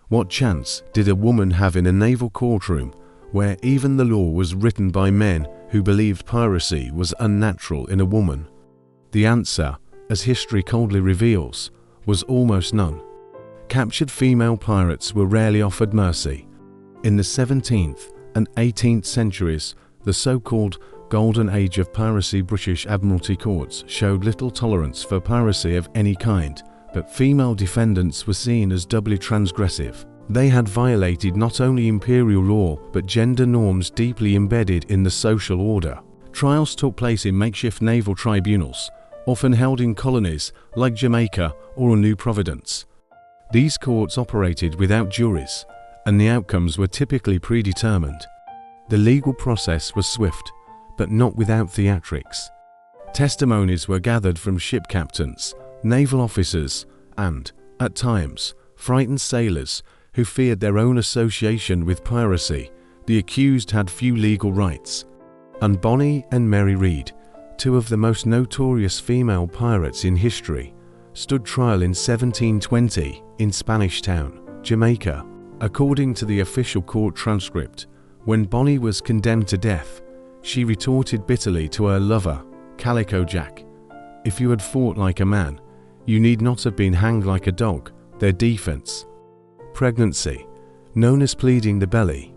What chance did a woman have in a naval courtroom where even the law was written by men who believed piracy was unnatural in a woman? The answer, as history coldly reveals, was almost none. Captured female pirates were rarely offered mercy. In the 17th and 18th centuries, the so-called Golden Age of piracy, British Admiralty courts showed little tolerance for piracy of any kind, but female defendants were seen as doubly transgressive. They had violated not only imperial law but gender norms deeply embedded in the social order. Trials took place in makeshift naval tribunals, often held in colonies like Jamaica or New Providence. These courts operated without juries, and the outcomes were typically predetermined. The legal process was swift, but not without theatrics. Testimonies were gathered from ship captains, naval officers, and, at times, frightened sailors who feared their own association with piracy. The accused had few legal rights. And Bonnie and Mary Read, two of the most notorious female pirates in history, stood trial in 1720 in Spanish Town, Jamaica. According to the official court transcript, when Bonnie was condemned to death, she retorted bitterly to her lover, Calico Jack, "If you had fought like a man, you need not have been hanged like a dog." Their defense: pregnancy, known as pleading the belly.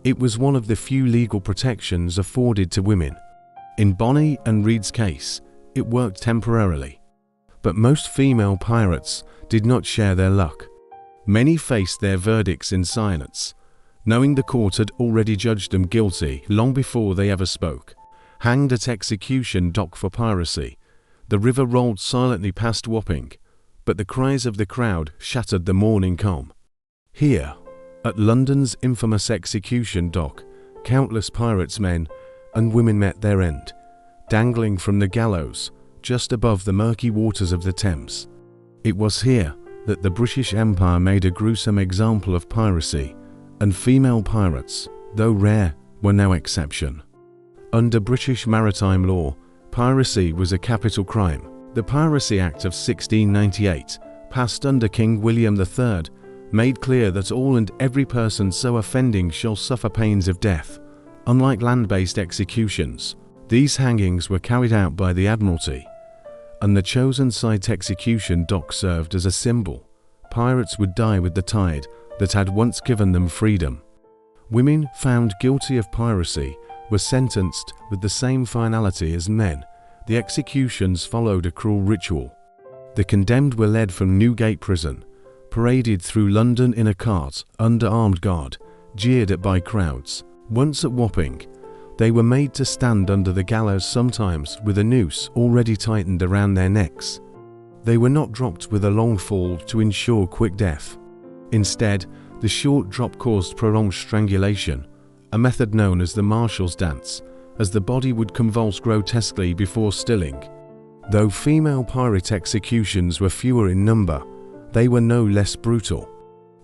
It was one of the few legal protections afforded to women. In Bonnie and Read's case, it worked temporarily. But most female pirates did not share their luck. Many faced their verdicts in silence, knowing the court had already judged them guilty long before they ever spoke. Hanged at execution dock for piracy, the river rolled silently past Wapping, but the cries of the crowd shattered the morning calm. Here, at London's infamous execution dock, countless pirates, men and women, met their end, dangling from the gallows just above the murky waters of the Thames. It was here that the British Empire made a gruesome example of piracy, and female pirates, though rare, were no exception. Under British maritime law, piracy was a capital crime. The Piracy Act of 1698, passed under King William III, made clear that all and every person so offending shall suffer pains of death. Unlike land-based executions, these hangings were carried out by the Admiralty, and the chosen site execution dock served as a symbol. Pirates would die with the tide that had once given them freedom. Women found guilty of piracy were sentenced with the same finality as men. The executions followed a cruel ritual. The condemned were led from Newgate Prison, paraded through London in a cart under armed guard, jeered at by crowds. Once at Wapping, they were made to stand under the gallows, sometimes with a noose already tightened around their necks. They were not dropped with a long fall to ensure quick death. Instead, the short drop caused prolonged strangulation, a method known as the Marshal's dance, as the body would convulse grotesquely before stilling. Though female pirate executions were fewer in number, they were no less brutal.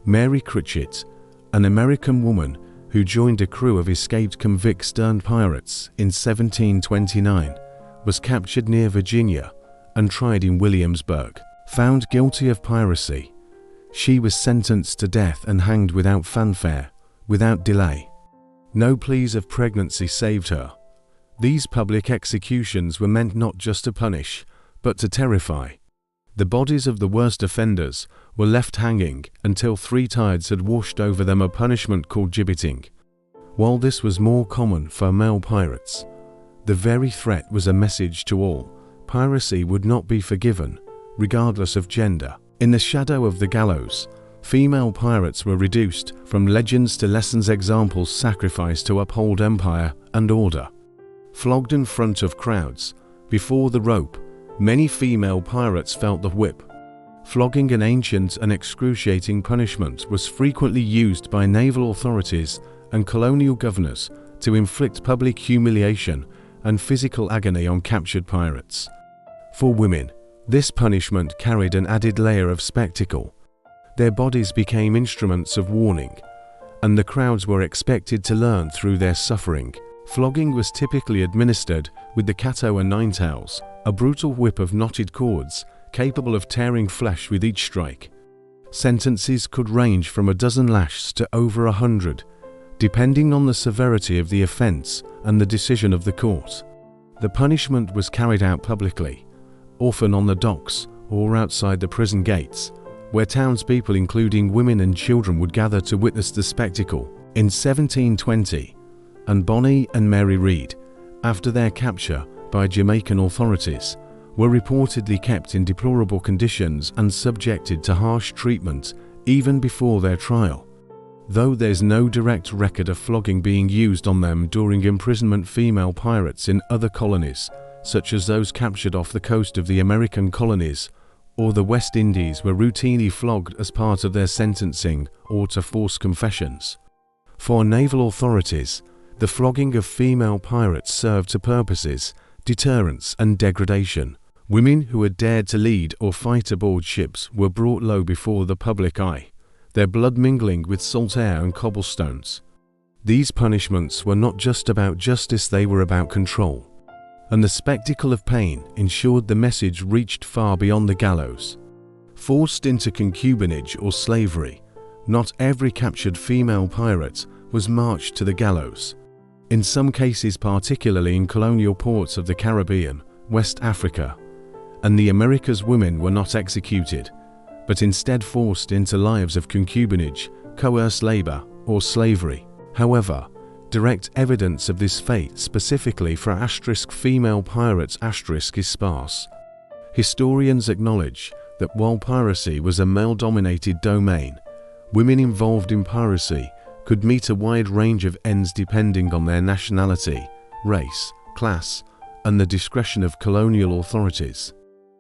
Mary Critchett, an American woman who joined a crew of escaped convict turned pirates in 1729, was captured near Virginia and tried in Williamsburg. Found guilty of piracy, she was sentenced to death and hanged without fanfare, without delay. No pleas of pregnancy saved her. These public executions were meant not just to punish, but to terrify. The bodies of the worst offenders were left hanging until three tides had washed over them, a punishment called gibbeting. While this was more common for male pirates, the very threat was a message to all: piracy would not be forgiven, regardless of gender. In the shadow of the gallows, female pirates were reduced from legends to lessons, examples sacrificed to uphold empire and order. Flogged in front of crowds, before the rope, many female pirates felt the whip. Flogging, an ancient and excruciating punishment, was frequently used by naval authorities and colonial governors to inflict public humiliation and physical agony on captured pirates. For women, this punishment carried an added layer of spectacle. Their bodies became instruments of warning, and the crowds were expected to learn through their suffering. Flogging was typically administered with the cat-o'-nine-tails, a brutal whip of knotted cords capable of tearing flesh with each strike. Sentences could range from a dozen lashes to over 100, depending on the severity of the offence and the decision of the court. The punishment was carried out publicly, often on the docks or outside the prison gates, where townspeople including women and children would gather to witness the spectacle. In 1720, and Bonnie and Mary Read, after their capture by Jamaican authorities, were reportedly kept in deplorable conditions and subjected to harsh treatment even before their trial. Though there's no direct record of flogging being used on them during imprisonment, female pirates in other colonies, such as those captured off the coast of the American colonies or the West Indies, were routinely flogged as part of their sentencing or to force confessions. For naval authorities, the flogging of female pirates served two purposes: deterrence and degradation. Women who had dared to lead or fight aboard ships were brought low before the public eye, their blood mingling with salt air and cobblestones. These punishments were not just about justice, they were about control. And the spectacle of pain ensured the message reached far beyond the gallows. Forced into concubinage or slavery, not every captured female pirate was marched to the gallows. In some cases, particularly in colonial ports of the Caribbean, West Africa, and the Americas, women were not executed, but instead forced into lives of concubinage, coerced labor, or slavery. However, direct evidence of this fate specifically for female pirates is sparse. Historians acknowledge that while piracy was a male-dominated domain, women involved in piracy could meet a wide range of ends depending on their nationality, race, class, and the discretion of colonial authorities.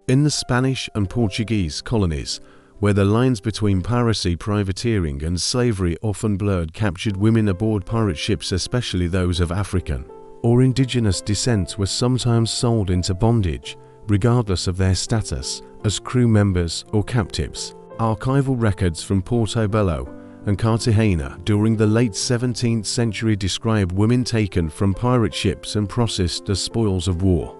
In the Spanish and Portuguese colonies, where the lines between piracy, privateering, and slavery often blurred, captured women aboard pirate ships, especially those of African or indigenous descent, were sometimes sold into bondage, regardless of their status, as crew members or captives. Archival records from Portobello and Cartagena during the late 17th century describe women taken from pirate ships and processed as spoils of war.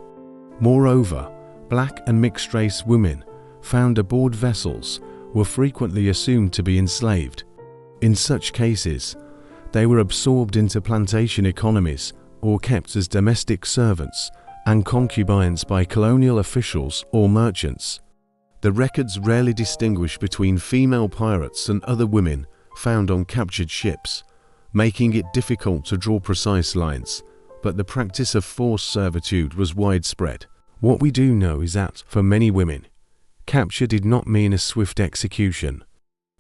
Moreover, black and mixed-race women found aboard vessels were frequently assumed to be enslaved. In such cases, they were absorbed into plantation economies or kept as domestic servants and concubines by colonial officials or merchants. The records rarely distinguish between female pirates and other women found on captured ships, making it difficult to draw precise lines, but the practice of forced servitude was widespread. What we do know is that, for many women, capture did not mean a swift execution.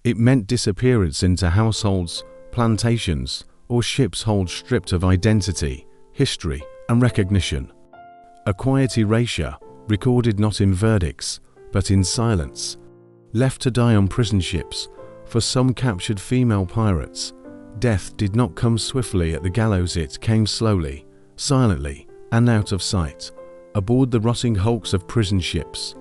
It meant disappearance into households, plantations, or ship's hold stripped of identity, history, and recognition. A quiet erasure, recorded not in verdicts, but in silence. Left to die on prison ships, for some captured female pirates, death did not come swiftly at the gallows, it came slowly, silently, and out of sight, aboard the rotting hulks of prison ships.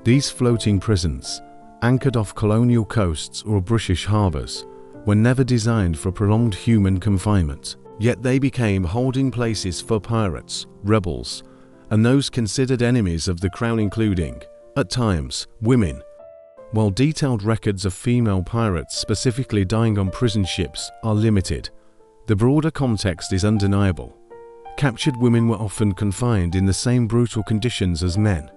These floating prisons, anchored off colonial coasts or British harbours, were never designed for prolonged human confinement, yet they became holding places for pirates, rebels, and those considered enemies of the crown, including, at times, women. While detailed records of female pirates specifically dying on prison ships are limited, the broader context is undeniable. Captured women were often confined in the same brutal conditions as men.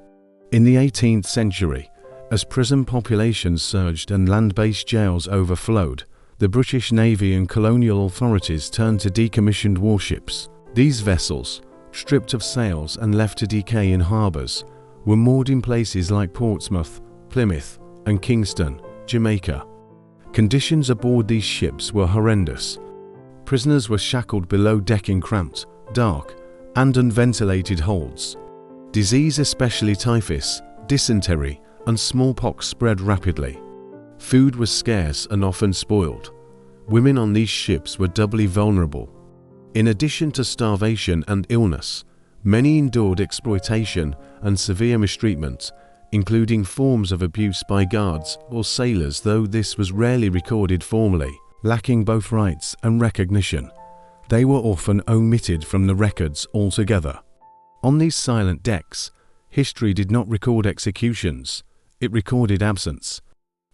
In the 18th century, as prison populations surged and land-based jails overflowed, the British Navy and colonial authorities turned to decommissioned warships. These vessels, stripped of sails and left to decay in harbours, were moored in places like Portsmouth, Plymouth, and Kingston, Jamaica. Conditions aboard these ships were horrendous. Prisoners were shackled below deck in cramped, dark, and unventilated holds. Disease, especially typhus, dysentery, and smallpox, spread rapidly. Food was scarce and often spoiled. Women on these ships were doubly vulnerable. In addition to starvation and illness, many endured exploitation and severe mistreatment, including forms of abuse by guards or sailors, though this was rarely recorded formally. Lacking both rights and recognition, they were often omitted from the records altogether. On these silent decks, history did not record executions, it recorded absence.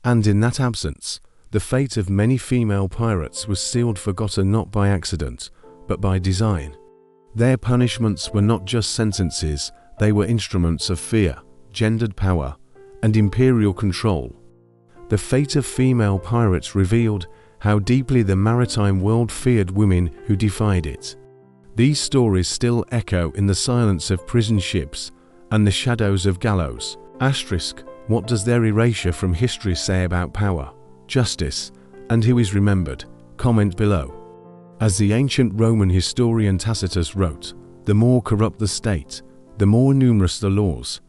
And in that absence, the fate of many female pirates was sealed forgotten not by accident, but by design. Their punishments were not just sentences, they were instruments of fear, gendered power, and imperial control. The fate of female pirates revealed how deeply the maritime world feared women who defied it. These stories still echo in the silence of prison ships and the shadows of gallows. What does their erasure from history say about power, justice, and who is remembered? Comment below. As the ancient Roman historian Tacitus wrote, the more corrupt the state, the more numerous the laws,